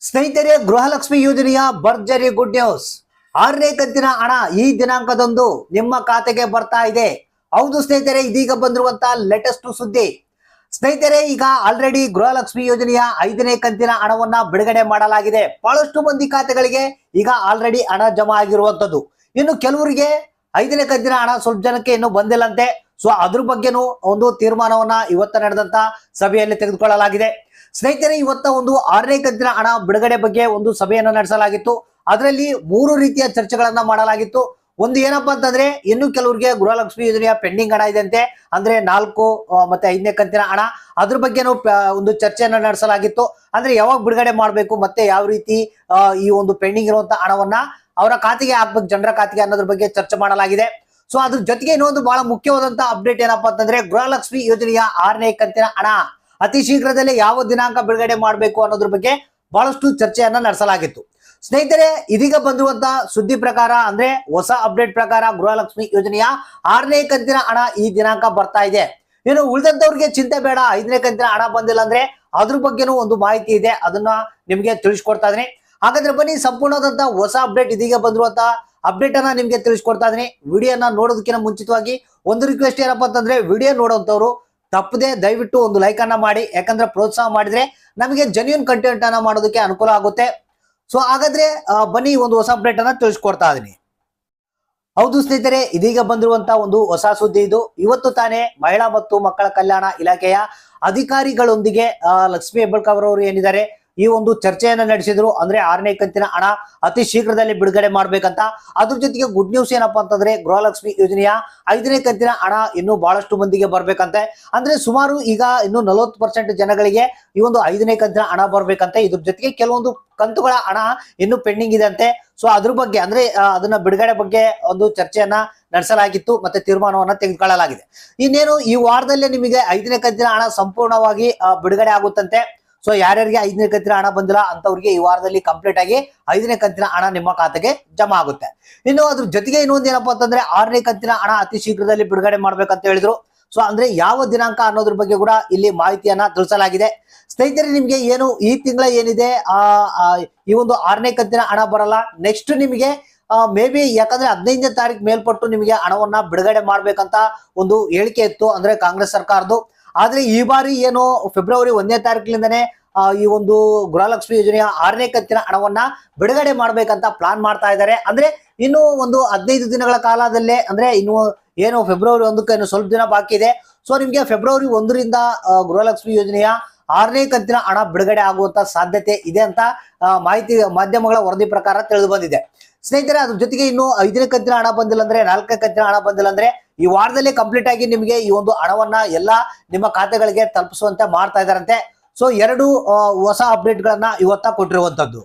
ಸ್ನೇಹಿತರೆ, ಗೃಹಲಕ್ಷ್ಮಿ ಯೋಜನೆಯ ಭರ್ಜರಿ ಗುಡ್ ನ್ಯೂಸ್. 6ನೇ ಕಂತಿನ ಹಣ ಈ ದಿನಾಂಕದಂದು ನಿಮ್ಮ ಖಾತೆಗೆ ಬರ್ತಾ ಇದೆ. ಹೌದು ಸ್ನೇಹಿತರೆ, ಇದೀಗ ಬಂದಿರುವಂತ ಲೇಟೆಸ್ಟ್ ಸುದ್ದಿ. ಸ್ನೇಹಿತರೆ, ಈಗ ಆಲ್ರೆಡಿ ಗೃಹಲಕ್ಷ್ಮಿ ಯೋಜನೆಯ 5ನೇ ಕಂತಿನ ಹಣವನ್ನ ಬಿಡುಗಡೆ ಮಾಡಲಾಗಿದೆ. ಬಹಳಷ್ಟು ಮಂದಿ ಖಾತೆಗಳಿಗೆ ಈಗ ಆಲ್ರೆಡಿ ಹಣ ಜಮಾ ಆಗಿರುವಂತದ್ದು. ಇನ್ನು ಕೆಲವರಿಗೆ 5ನೇ ಕಂತಿನ ಹಣ ಸ್ವಲ್ಪ ಜನಕ್ಕೆ ಇನ್ನು ಬಂದಿಲ್ಲಂತೆ. ಸೊ ಅದ್ರ ಬಗ್ಗೆನೂ ಒಂದು ತೀರ್ಮಾನವನ್ನ ಇವತ್ತ ನಡೆದಂತ ಸಭೆಯಲ್ಲಿ ತೆಗೆದುಕೊಳ್ಳಲಾಗಿದೆ. ಸ್ನೇಹಿತರೆ, ಇವತ್ತ ಒಂದು 6ನೇ ಕಂತಿನ ಹಣ ಬಿಡುಗಡೆ ಬಗ್ಗೆ ಒಂದು ಸಭೆಯನ್ನ ನಡೆಸಲಾಗಿತ್ತು. ಅದರಲ್ಲಿ 3 ರೀತಿಯ ಚರ್ಚೆಗಳನ್ನ ಮಾಡಲಾಗಿತ್ತು. ಒಂದು ಏನಪ್ಪಾ ಅಂತಂದ್ರೆ, ಇನ್ನು ಕೆಲವರಿಗೆ ಗೃಹಲಕ್ಷ್ಮಿ ಯೋಜನೆಯ ಪೆಂಡಿಂಗ್ ಹಣ ಇದೆ ಅಂತೆ, ಅಂದ್ರೆ 4 ಮತ್ತೆ 5ನೇ ಕಂತಿನ ಹಣ. ಅದ್ರ ಬಗ್ಗೆನೂ ಒಂದು ಚರ್ಚೆಯನ್ನ ನಡೆಸಲಾಗಿತ್ತು. ಅಂದ್ರೆ ಯಾವಾಗ ಬಿಡುಗಡೆ ಮಾಡಬೇಕು ಮತ್ತೆ ಯಾವ ರೀತಿ ಈ ಒಂದು ಪೆಂಡಿಂಗ್ ಇರುವಂತ ಹಣವನ್ನ ಅವರ ಖಾತೆಗೆ ಹಾಕ್ಬೇಕು, ಜನರ ಖಾತೆಗೆ ಅನ್ನೋದ್ರ ಬಗ್ಗೆ ಚರ್ಚೆ ಮಾಡಲಾಗಿದೆ. ಸೊ ಅದ್ರ ಜೊತೆಗೆ ಇನ್ನೊಂದು ಬಹಳ ಮುಖ್ಯವಾದಂತ ಅಪ್ಡೇಟ್ ಏನಪ್ಪಾ ಅಂತಂದ್ರೆ, ಗೃಹಲಕ್ಷ್ಮಿ ಯೋಜನೆಯ 6ನೇ ಕಂತಿನ ಹಣ ಅತಿ ಶೀಘ್ರದಲ್ಲೇ ಯಾವ ದಿನಾಂಕ ಬಿಡುಗಡೆ ಮಾಡಬೇಕು ಅನ್ನೋದ್ರ ಬಗ್ಗೆ ಬಹಳಷ್ಟು ಚರ್ಚೆಯನ್ನ ನಡೆಸಲಾಗಿತ್ತು. ಸ್ನೇಹಿತರೆ, ಇದೀಗ ಬಂದಿರುವಂತ ಸುದ್ದಿ ಪ್ರಕಾರ, ಅಂದ್ರೆ ಹೊಸ ಅಪ್ಡೇಟ್ ಪ್ರಕಾರ, ಗೃಹಲಕ್ಷ್ಮಿ ಯೋಜನೆಯ 6ನೇ ಕಂತಿನ ಹಣ ಈ ದಿನಾಂಕ ಬರ್ತಾ ಇದೆ. ಇನ್ನು ಉಳಿದಂತವ್ರಿಗೆ ಚಿಂತೆ ಬೇಡ, 5ನೇ ಕಂತಿನ ಹಣ ಬಂದಿಲ್ಲ ಅಂದ್ರೆ ಅದ್ರ ಬಗ್ಗೆನೂ ಒಂದು ಮಾಹಿತಿ ಇದೆ, ಅದನ್ನ ನಿಮ್ಗೆ ತಿಳಿಸ್ಕೊಡ್ತಾ ಇದೀನಿ. ಹಾಗಾದ್ರೆ ಬನ್ನಿ, ಸಂಪೂರ್ಣವಾದಂತ ಹೊಸ ಅಪ್ಡೇಟ್, ಇದೀಗ ಬಂದಿರುವಂತ ಅಪ್ಡೇಟ್ ಅನ್ನ ನಿಮ್ಗೆ ತಿಳಿಸ್ಕೊಡ್ತಾ ಇದೀನಿ. ವಿಡಿಯೋನ ನೋಡೋದಕ್ಕಿಂತ ಮುಂಚಿತವಾಗಿ ಒಂದು ರಿಕ್ವೆಸ್ಟ್ ಏನಪ್ಪಾ ಅಂತಂದ್ರೆ, ವಿಡಿಯೋ ನೋಡುವಂತವ್ರು ತಪ್ಪದೆ ದಯವಿಟ್ಟು ಒಂದು ಲೈಕ್ ಅನ್ನ ಮಾಡಿ. ಯಾಕಂದ್ರೆ ಪ್ರೋತ್ಸಾಹ ಮಾಡಿದ್ರೆ ನಮಗೆ ಜೆನ್ಯೂನ್ ಕಂಟೆಂಟ್ ಅನ್ನ ಮಾಡೋದಕ್ಕೆ ಅನುಕೂಲ ಆಗುತ್ತೆ. ಸೊ ಹಾಗಾದ್ರೆ ಬನ್ನಿ, ಒಂದು ಹೊಸ ಅಪ್ಡೇಟ್ ಅನ್ನ ತಿಳಿಸ್ಕೊಡ್ತಾ ಇದೀನಿ. ಹೌದು ಸ್ನೇಹಿತರೆ, ಇದೀಗ ಬಂದಿರುವಂತ ಒಂದು ಹೊಸ ಸುದ್ದಿ ಇದು. ಇವತ್ತು ತಾನೇ ಮಹಿಳಾ ಮತ್ತು ಮಕ್ಕಳ ಕಲ್ಯಾಣ ಇಲಾಖೆಯ ಅಧಿಕಾರಿಗಳೊಂದಿಗೆ ಲಕ್ಷ್ಮಿ ಹೆಬ್ಬಾಳ್ಕರ್ ಅವರು ಏನಿದ್ದಾರೆ, ಈ ಒಂದು ಚರ್ಚೆಯನ್ನ ನಡೆಸಿದ್ರು. ಅಂದ್ರೆ 6ನೇ ಕಂತಿನ ಹಣ ಅತಿ ಶೀಘ್ರದಲ್ಲಿ ಬಿಡುಗಡೆ ಮಾಡ್ಬೇಕಂತ. ಅದ್ರ ಜೊತೆಗೆ ಗುಡ್ ನ್ಯೂಸ್ ಏನಪ್ಪಾ ಅಂತಂದ್ರೆ, ಗೃಹಲಕ್ಷ್ಮಿ ಯೋಜನೆಯ 5ನೇ ಕಂತಿನ ಹಣ ಇನ್ನು ಬಹಳಷ್ಟು ಮಂದಿಗೆ ಬರ್ಬೇಕಂತೆ. ಅಂದ್ರೆ ಸುಮಾರು ಈಗ ಇನ್ನು 40% ಜನಗಳಿಗೆ ಈ ಒಂದು 5ನೇ ಕಂತಿನ ಹಣ ಬರ್ಬೇಕಂತೆ. ಇದ್ರ ಜೊತೆಗೆ ಕೆಲವೊಂದು ಕಂತುಗಳ ಹಣ ಇನ್ನು ಪೆಂಡಿಂಗ್ ಇದೆ ಅಂತೆ. ಸೊ ಅದ್ರ ಬಗ್ಗೆ, ಅಂದ್ರೆ ಅದನ್ನ ಬಿಡುಗಡೆ ಬಗ್ಗೆ ಒಂದು ಚರ್ಚೆಯನ್ನ ನಡೆಸಲಾಗಿತ್ತು, ಮತ್ತೆ ತೀರ್ಮಾನವನ್ನ ತೆಗೆದುಕೊಳ್ಳಲಾಗಿದೆ. ಇನ್ನೇನು ಈ ವಾರದಲ್ಲೇ ನಿಮಗೆ 5ನೇ ಕಂತಿನ ಹಣ ಸಂಪೂರ್ಣವಾಗಿ ಬಿಡುಗಡೆ ಆಗುತ್ತಂತೆ. ಸೊ ಯಾರ್ಯಾರಿಗೆ 5ನೇ ಕಂತಿನ ಹಣ ಬಂದಿಲ್ಲ ಅಂತವ್ರಿಗೆ ಈ ವಾರದಲ್ಲಿ ಕಂಪ್ಲೀಟ್ ಆಗಿ 5ನೇ ಕಂತಿನ ಹಣ ನಿಮ್ಮ ಖಾತೆಗೆ ಜಮಾ ಆಗುತ್ತೆ. ಇನ್ನು ಅದ್ರ ಜೊತೆಗೆ ಇನ್ನೊಂದು ಏನಪ್ಪಾ ಅಂತಂದ್ರೆ, 6ನೇ ಕಂತಿನ ಹಣ ಅತಿ ಶೀಘ್ರದಲ್ಲಿ ಬಿಡುಗಡೆ ಮಾಡ್ಬೇಕಂತ ಹೇಳಿದ್ರು. ಸೊ ಅಂದ್ರೆ ಯಾವ ದಿನಾಂಕ ಅನ್ನೋದ್ರ ಬಗ್ಗೆ ಕೂಡ ಇಲ್ಲಿ ಮಾಹಿತಿಯನ್ನ ತಿಳಿಸಲಾಗಿದೆ. ಸ್ನೇಹಿತರೆ, ನಿಮ್ಗೆ ಏನು ಈ ತಿಂಗಳ ಏನಿದೆ ಈ ಒಂದು 6ನೇ ಕಂತಿನ ಹಣ ಬರಲ್ಲ. ನೆಕ್ಸ್ಟ್ ನಿಮಗೆ ಮೇ ಬಿ, ಯಾಕಂದ್ರೆ 15ನೇ ತಾರೀಕು ಮೇಲ್ಪಟ್ಟು ನಿಮಗೆ ಹಣವನ್ನ ಬಿಡುಗಡೆ ಮಾಡ್ಬೇಕಂತ ಒಂದು ಹೇಳಿಕೆ ಇತ್ತು, ಅಂದ್ರೆ ಕಾಂಗ್ರೆಸ್ ಸರ್ಕಾರದ್ದು. ಆದ್ರೆ ಈ ಬಾರಿ ಏನು ಫೆಬ್ರವರಿ 1ನೇ ತಾರೀಕಿನಿಂದನೇ ಈ ಒಂದು ಗೃಹಲಕ್ಷ್ಮಿ ಯೋಜನೆಯ 6ನೇ ಕಂತಿನ ಹಣವನ್ನ ಬಿಡುಗಡೆ ಮಾಡ್ಬೇಕಂತ ಪ್ಲಾನ್ ಮಾಡ್ತಾ ಇದ್ದಾರೆ. ಅಂದ್ರೆ ಇನ್ನು ಒಂದು 15 ದಿನಗಳ ಕಾಲದಲ್ಲೇ, ಅಂದ್ರೆ ಇನ್ನು ಏನು ಫೆಬ್ರವರಿ 1ಕ್ಕೆ ಇನ್ನು ಸ್ವಲ್ಪ ದಿನ ಬಾಕಿ ಇದೆ. ಸೊ ನಿಮ್ಗೆ ಫೆಬ್ರವರಿ 1ರಿಂದ ಗೃಹಲಕ್ಷ್ಮಿ ಯೋಜನೆಯ 6ನೇ ಕಂತಿನ ಹಣ ಬಿಡುಗಡೆ ಆಗುವಂತ ಸಾಧ್ಯತೆ ಇದೆ ಅಂತ ಮಾಹಿತಿ ಮಾಧ್ಯಮಗಳ ವರದಿ ಪ್ರಕಾರ ತಿಳಿದು ಬಂದಿದೆ. ಸ್ನೇಹಿತರೆ, ಅದ್ರ ಜೊತೆಗೆ ಇನ್ನು 5ನೇ ಕಂತಿನ ಹಣ ಬಂದಿಲ್ಲ ಅಂದ್ರೆ, 4ನೇ ಕಂತಿನ ಹಣ ಬಂದಿಲ್ಲ ಅಂದ್ರೆ ಈ ವಾರದಲ್ಲಿ ಕಂಪ್ಲೀಟ್ ಆಗಿ ನಿಮಗೆ ಈ ಒಂದು ಹಣವನ್ನ ಎಲ್ಲ ನಿಮ್ಮ ಖಾತೆಗಳಿಗೆ ತಲುಪಿಸುವಂತೆ ಮಾಡ್ತಾ ಇದ್ದಾರಂತೆ. ಸೊ 2 ಹೊಸ ಅಪ್ಡೇಟ್ ಗಳನ್ನ ಇವತ್ತ ಕೊಟ್ಟಿರುವಂತದ್ದು.